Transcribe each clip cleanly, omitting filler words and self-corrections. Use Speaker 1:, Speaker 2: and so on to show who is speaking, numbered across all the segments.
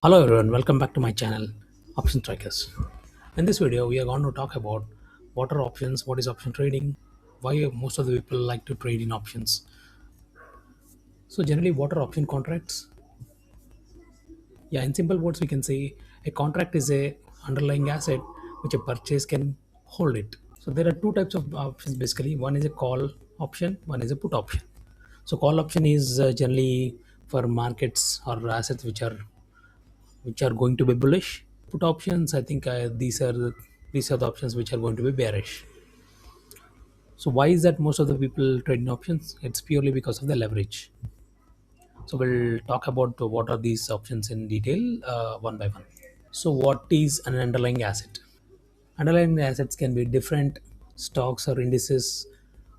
Speaker 1: Hello everyone, welcome back to my channel Option Trackers. In this video, we are going to talk about what are options, what is option trading, why most of the people like to trade in options. So generally, what are option contracts? Yeah, in simple words, we can say a contract is a underlying asset which a purchase can hold it. So there are two types of options basically. One is a call option, one is a put option. So call option is generally for markets or assets which are going to be bullish. Put options, I think these are the options which are going to be bearish. So why is that most of the people trade in options? It's purely because of the leverage. So we'll talk about what are these options in detail, one by one. So what is an underlying asset? Underlying assets can be different stocks or indices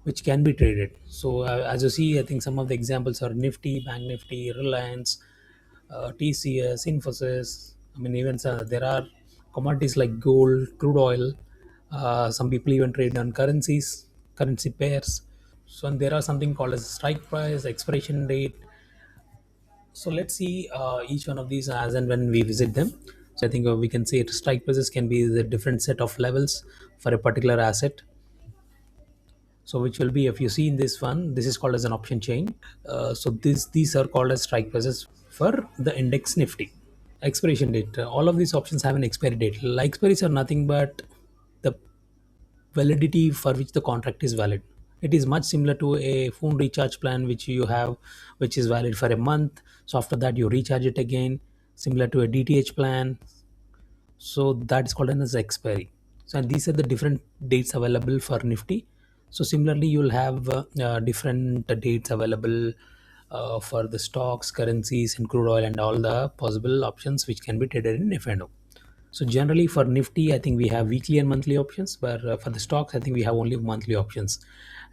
Speaker 1: which can be traded. So as you see, I think some of the examples are Nifty, Bank Nifty, Reliance, TCS, Infosys. I mean, even there are commodities like gold, crude oil. Some people even trade on currencies, currency pairs. So and there are something called as strike price, expiration date. So let's see each one of these as and when we visit them. So I think we can say strike prices can be the different set of levels for a particular asset. So which will be, if you see in this one, this is called as an option chain. So these are called as strike prices for the index Nifty. Expiration date. All of these options have an expiry date. Like expiries are nothing but the validity for which the contract is valid. It is much similar to a phone recharge plan which you have, which is valid for a month. So after that you recharge it again, similar to a DTH plan. So that is called as expiry. So and these are the different dates available for Nifty. So similarly you'll have different dates available for the stocks, currencies, and crude oil, and all the possible options which can be traded in F&O. So generally for Nifty, I think we have weekly and monthly options, but for the stocks, I think we have only monthly options.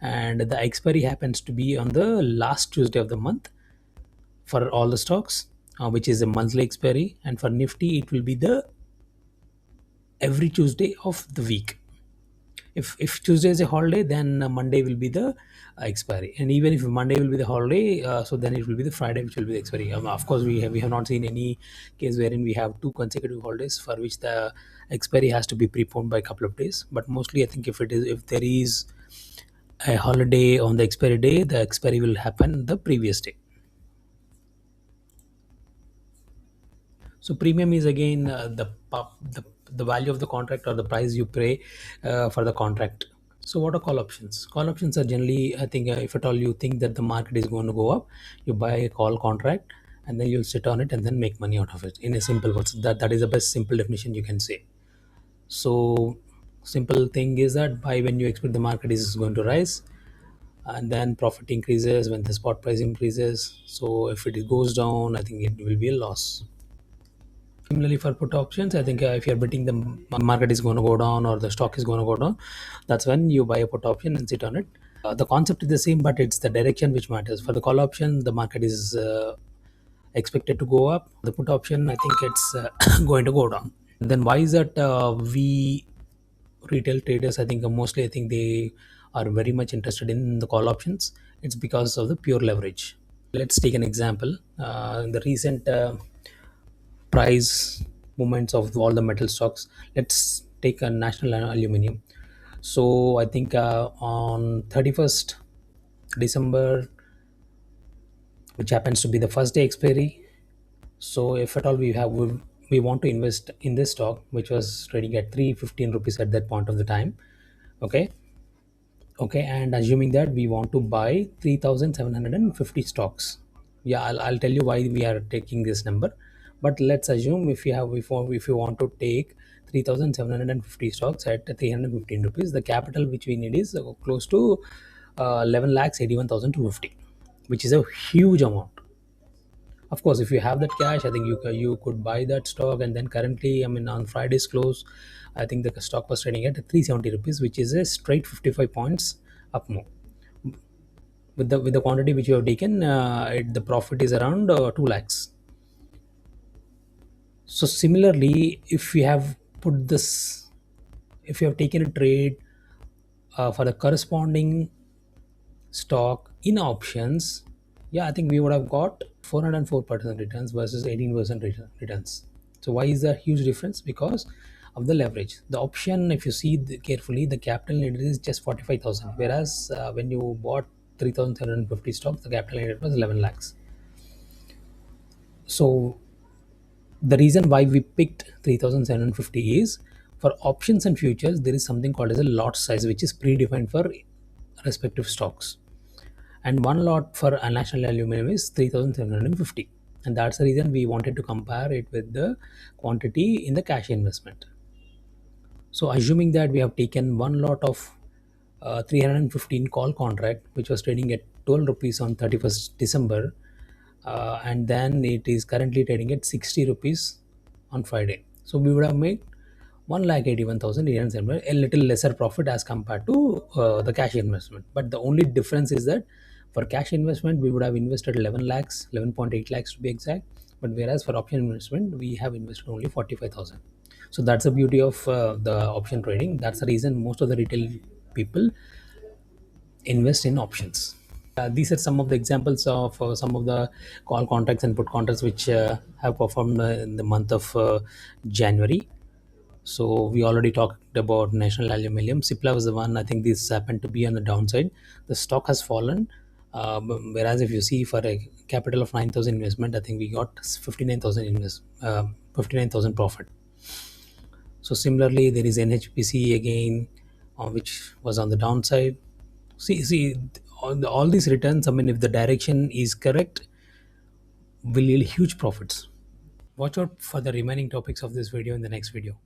Speaker 1: And the expiry happens to be on the last Tuesday of the month for all the stocks, which is a monthly expiry. And for Nifty, it will be the every Tuesday of the week. If Tuesday is a holiday, then Monday will be the expiry, and even if Monday will be the holiday, so then it will be the Friday which will be the expiry. Of course, we have not seen any case wherein we have two consecutive holidays for which the expiry has to be preponed by a couple of days. But mostly, I think if there is a holiday on the expiry day, the expiry will happen the previous day. So premium is again the value of the contract or the price you pay for the contract. So what are call options? Call options are generally, I think, if at all you think that the market is going to go up, you buy a call contract and then you'll sit on it and then make money out of it. In a simple words, that is the best simple definition you can say. So simple thing is that buy when you expect the market is going to rise, and then profit increases when the spot price increases. So if it goes down, I think it will be a loss. Similarly, for put options, I think if you're betting the market is going to go down or the stock is going to go down, that's when you buy a put option and sit on it. The concept is the same, but it's the direction which matters. For the call option, the market is expected to go up. The put option, I think it's going to go down. Then why is that we retail traders, I think mostly, I think they are very much interested in the call options. It's because of the pure leverage. Let's take an example. The recent price movements of all the metal stocks. Let's take a national aluminum. So I think on 31st December, which happens to be the first day expiry. So if at all we want to invest in this stock, which was trading at 315 rupees at that point of the time. Okay. Okay, and assuming that we want to buy 3750 stocks. Yeah, I'll tell you why we are taking this number. But let's assume if you want to take 3750 stocks at 315 rupees, the capital which we need is close to 11 lakhs 81,250, which is a huge amount. Of course, if you have that cash, I think you could buy that stock. And then currently, I mean, on Friday's close, I think the stock was trading at 370 rupees, which is a straight 55 points up more. With the quantity which you have taken, the profit is around 2 lakhs. So similarly, if you have taken a trade for the corresponding stock in options, yeah, I think we would have got 404% returns versus 18% returns. So why is there huge difference? Because of the leverage. The option, if you see carefully, the capital needed is just 45,000, whereas when you bought 3,750 stocks, the capital needed was 11 lakhs. So the reason why we picked 3,750 is, for options and futures there is something called as a lot size, which is predefined for respective stocks, and one lot for a national aluminum is 3,750, and that's the reason we wanted to compare it with the quantity in the cash investment. So assuming that we have taken one lot of 315 call contract, which was trading at 12 rupees on 31st December, and then it is currently trading at 60 rupees on Friday. So we would have made 1,81,807, a little lesser profit as compared to the cash investment. But the only difference is that for cash investment, we would have invested 11 lakhs, 11.8 lakhs to be exact. But whereas for option investment, we have invested only 45,000. So that's the beauty of the option trading. That's the reason most of the retail people invest in options. These are some of the examples of some of the call contracts and put contracts which have performed in the month of January. So we already talked about National Aluminium. Cipla was the one. I think this happened to be on the downside. The stock has fallen. Whereas if you see, for a capital of 9,000 investment, I think we got 59,000 profit. So similarly, there is NHPC again, which was on the downside. See, all these returns. I mean, if the direction is correct, will yield huge profits. Watch out for the remaining topics of this video in the next video.